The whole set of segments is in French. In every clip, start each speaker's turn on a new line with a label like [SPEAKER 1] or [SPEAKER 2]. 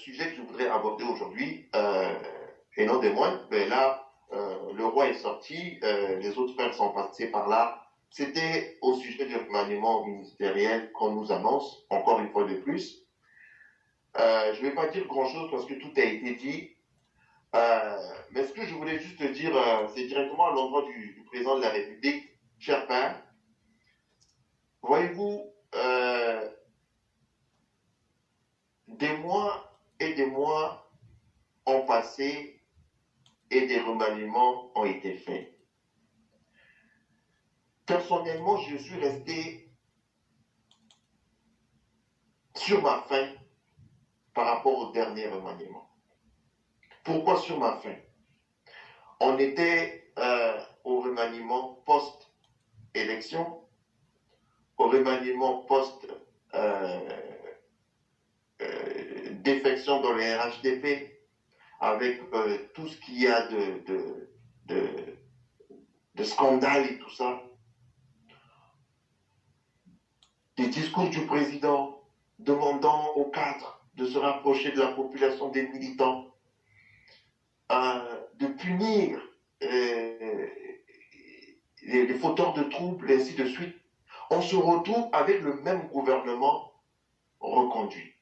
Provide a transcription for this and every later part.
[SPEAKER 1] sujet que je voudrais aborder aujourd'hui, et non des moindres, ben là, le roi est sorti, les autres frères sont passés par là. C'était au sujet du remaniement ministériel qu'on nous annonce, encore une fois de plus. Je ne vais pas dire grand-chose parce que tout a été dit, mais ce que je voulais juste dire, c'est directement à l'endroit du président de la République, cher père. Voyez-vous, des mois et des mois ont passé et des remaniements ont été faits. Personnellement, je suis resté sur ma faim par rapport au dernier remaniement. Pourquoi sur ma faim? On était au remaniement post-élection, au remaniement post-défection dans le RHDP, avec tout ce qu'il y a de scandale et tout ça. Des discours du président demandant aux cadres de se rapprocher de la population des militants, de punir les fauteurs de troubles, et ainsi de suite. On se retrouve avec le même gouvernement reconduit.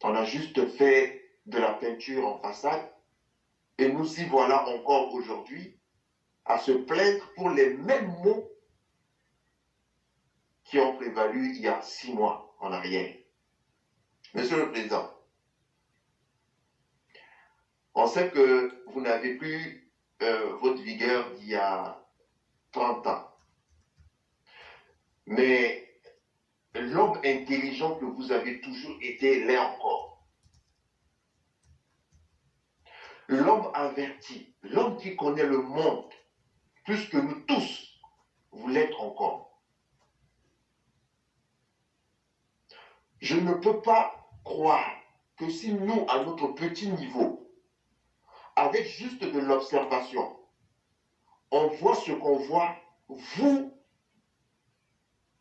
[SPEAKER 1] On a juste fait de la peinture en façade et nous y voilà encore aujourd'hui à se plaindre pour les mêmes mots qui ont prévalu il y a 6 mois en arrière. Monsieur le Président, on sait que vous n'avez plus votre vigueur d'il y a 30 ans. Mais l'homme intelligent que vous avez toujours été l'est encore. L'homme averti, l'homme qui connaît le monde plus que nous tous, vous l'êtes encore. Je ne peux pas croire que si nous, à notre petit niveau, avec juste de l'observation, on voit ce qu'on voit, vous,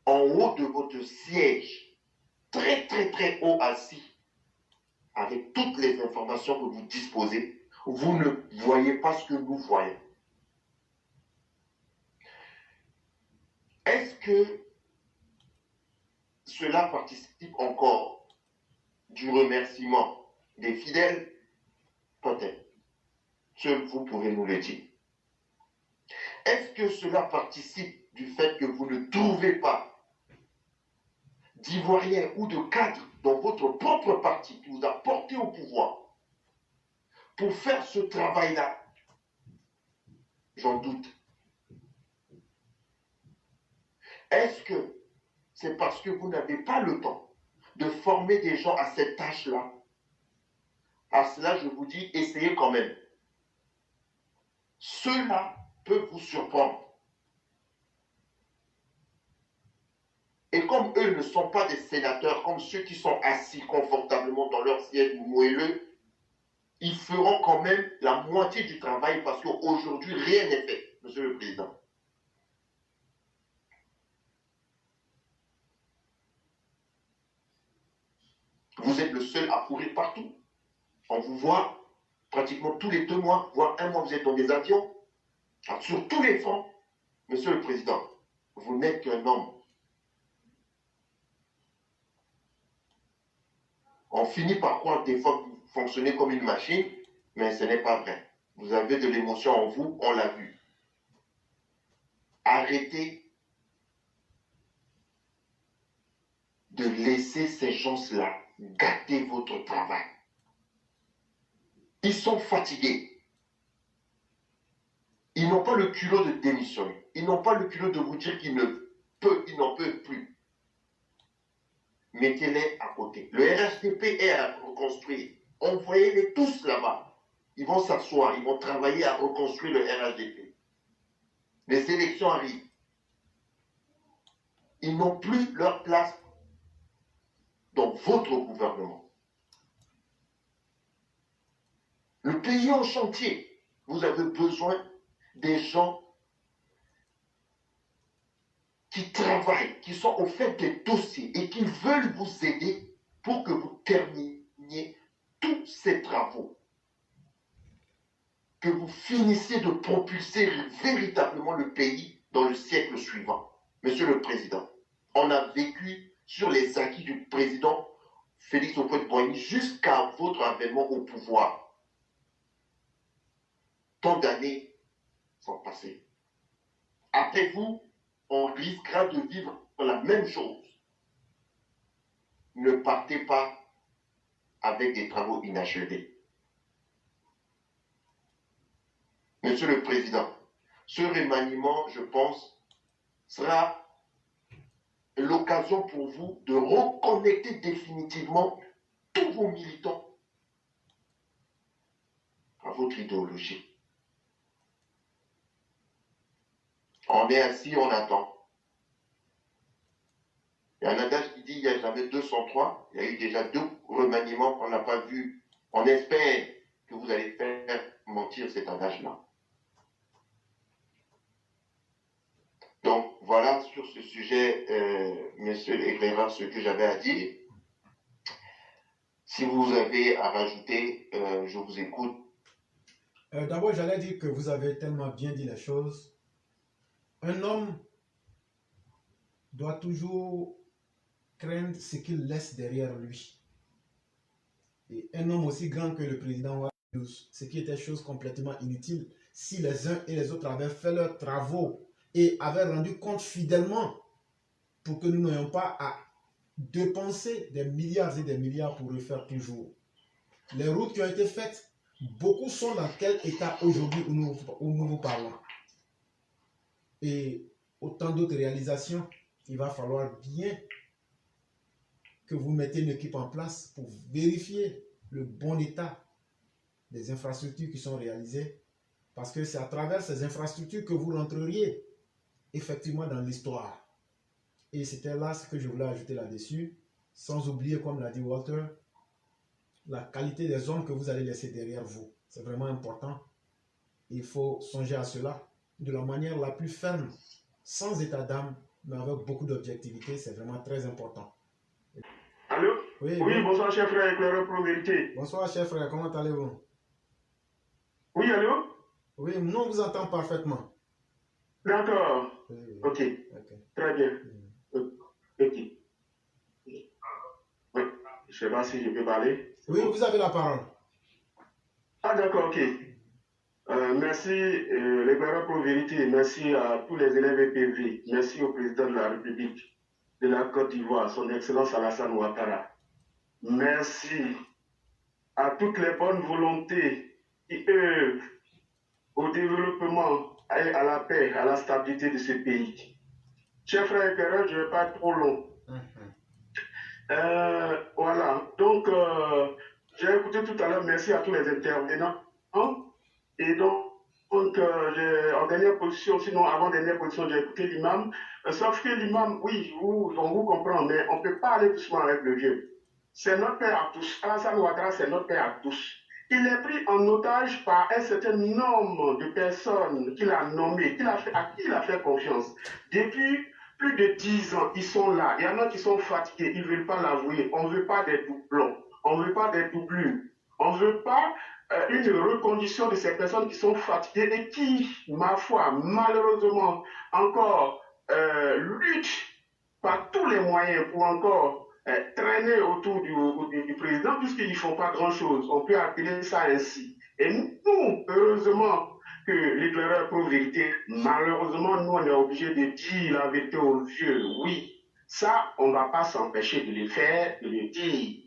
[SPEAKER 1] en haut de votre siège, très très très haut assis, avec toutes les informations que vous disposez, vous ne voyez pas ce que nous voyons. Est-ce que cela participe encore du remerciement des fidèles? Peut-être. Seul vous pouvez nous le dire. Est-ce que cela participe du fait que vous ne trouvez pas d'Ivoiriens ou de cadres dans votre propre parti qui vous a porté au pouvoir pour faire ce travail-là? J'en doute. Est-ce que c'est parce que vous n'avez pas le temps de former des gens à cette tâche-là? À cela, je vous dis, essayez quand même. Cela peut vous surprendre. Et comme eux ne sont pas des sénateurs, comme ceux qui sont assis confortablement dans leur siège moelleux, ils feront quand même la moitié du travail parce qu'aujourd'hui, rien n'est fait, Monsieur le Président. Vous êtes le seul à courir partout. On vous voit pratiquement tous les 2 mois, voire 1 mois, vous êtes dans des avions. Alors, sur tous les fronts, Monsieur le Président, vous n'êtes qu'un homme. On finit par croire des fois que vous fonctionnez comme une machine, mais ce n'est pas vrai. Vous avez de l'émotion en vous, on l'a vu. Arrêtez de laisser ces gens-là gâter votre travail. Ils sont fatigués. Ils n'ont pas le culot de démissionner. Ils n'ont pas le culot de vous dire qu'ils n'en peuvent plus. Mettez-les à côté. Le RHDP est à reconstruire. Envoyez-les tous là-bas. Ils vont s'asseoir, ils vont travailler à reconstruire le RHDP. Les élections arrivent. Ils n'ont plus leur place dans votre gouvernement. Le pays est en chantier. Vous avez besoin des gens qui travaillent, qui sont au fait des dossiers et qui veulent vous aider pour que vous terminiez ces travaux, que vous finissiez de propulser véritablement le pays dans le siècle suivant. Monsieur le Président, on a vécu sur les acquis du président Félix Houphouët-Boigny jusqu'à votre avènement au pouvoir. Tant d'années sont passées. Après vous, on risquera de vivre la même chose. Ne partez pas avec des travaux inachevés. Monsieur le Président, ce remaniement, je pense, sera l'occasion pour vous de reconnecter définitivement tous vos militants à votre idéologie. On est assis, on attend. Il y a un adage qui dit il n'y a jamais 203. Il y a eu déjà 2 remaniements qu'on n'a pas vus. On espère que vous allez faire mentir cet adage-là. Donc voilà sur ce sujet, monsieur l'éclaireur, ce que j'avais à dire. Si vous avez à rajouter, je vous écoute.
[SPEAKER 2] D'abord, j'allais dire que vous avez tellement bien dit les choses. Un homme doit toujours craindre ce qu'il laisse derrière lui. Et un homme aussi grand que le président Ouattara, ce qui était chose complètement inutile, si les uns et les autres avaient fait leurs travaux et avaient rendu compte fidèlement pour que nous n'ayons pas à dépenser des milliards et des milliards pour refaire toujours. Les routes qui ont été faites, beaucoup sont dans quel état aujourd'hui où nous vous parlons. Et autant d'autres réalisations, il va falloir bien que vous mettez une équipe en place pour vérifier le bon état des infrastructures qui sont réalisées, parce que c'est à travers ces infrastructures que vous rentreriez effectivement dans l'histoire. Et c'était là ce que je voulais ajouter là-dessus, sans oublier, comme l'a dit Walter, la qualité des hommes que vous allez laisser derrière vous. C'est vraiment important. Il faut songer à cela de la manière la plus ferme, sans état d'âme, mais avec beaucoup d'objectivité. C'est vraiment très important.
[SPEAKER 3] Allô?
[SPEAKER 2] Oui,
[SPEAKER 3] oui, bonsoir, chef frère, éclaireur pro vérité.
[SPEAKER 2] Bonsoir, chef frère, comment allez-vous?
[SPEAKER 3] Oui, allô?
[SPEAKER 2] Oui, nous on vous entend parfaitement.
[SPEAKER 3] D'accord.
[SPEAKER 2] Oui, oui.
[SPEAKER 3] Ok. Très bien. Ok. Oui. Je ne sais pas si je peux parler.
[SPEAKER 2] Oui, vous avez la parole.
[SPEAKER 3] Ah, d'accord, ok. Merci, l'éclaireur pro vérité. Merci à tous les élèves EPV. Merci au président de la République de la Côte d'Ivoire, son Excellence Alassane Ouattara. Merci à toutes les bonnes volontés qui œuvrent au développement et à la paix, à la stabilité de ce pays. Chers frères et sœurs, je ne vais pas être trop long. Voilà, donc j'ai écouté tout à l'heure, merci à tous les intervenants. Et donc en dernière position, sinon avant dernière position, j'ai écouté l'imam. Sauf que l'imam, oui, on vous comprend, mais on ne peut pas aller doucement avec le vieux. C'est notre père à tous. Alassane Ouattara, c'est notre père à tous. Il est pris en otage par un certain nombre de personnes qu'il a nommées, à qui il a fait confiance. Depuis plus de 10 ans, ils sont là. Il y en a qui sont fatigués, ils ne veulent pas l'avouer. On ne veut pas des doublons, on ne veut pas des doublures. On ne veut pas une reconduction de ces personnes qui sont fatiguées et qui, ma foi, malheureusement, encore luttent par tous les moyens pour encore traîner autour du président, puisqu'ils ne font pas grand-chose. On peut appeler ça ainsi. Et nous, heureusement, que l'éclaireur pro-vérité, malheureusement, nous, on est obligé de dire la vérité aux vieux. Oui, ça, on ne va pas s'empêcher de le faire, de le dire.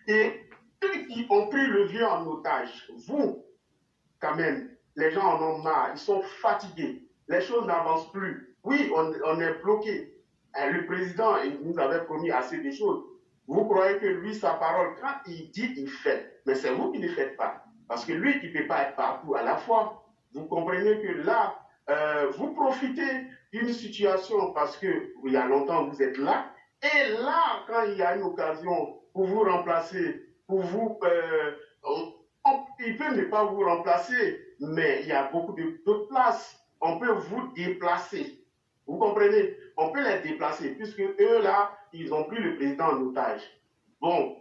[SPEAKER 3] Et ceux qui ont pris le vieux en otage, vous, quand même, les gens en ont marre, ils sont fatigués, les choses n'avancent plus. Oui, on est bloqué. Le président, il nous avait promis assez de choses. Vous croyez que lui, sa parole, quand il dit, il fait. Mais c'est vous qui ne faites pas. Parce que lui, il ne peut pas être partout à la fois. Vous comprenez que là, vous profitez d'une situation parce que il y a longtemps, vous êtes là. Et là, quand il y a une occasion pour vous remplacer, pour vous... il peut ne pas vous remplacer, mais il y a beaucoup de places. On peut vous déplacer. Vous comprenez? On peut les déplacer, puisque eux, là, ils ont pris le président en otage. Bon,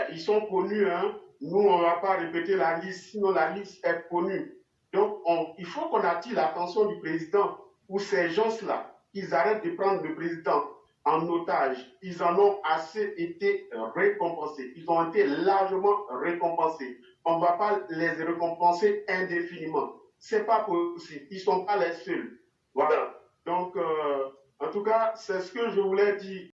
[SPEAKER 3] ils sont connus, hein, nous, on ne va pas répéter la liste, sinon la liste est connue. Donc, il faut qu'on attire l'attention du président pour ces gens-là, qu'ils arrêtent de prendre le président en otage. Ils en ont assez été récompensés. Ils ont été largement récompensés. On ne va pas les récompenser indéfiniment. Ce n'est pas possible. Ils ne sont pas les seuls. Voilà. Donc, en tout cas, c'est ce que je voulais dire.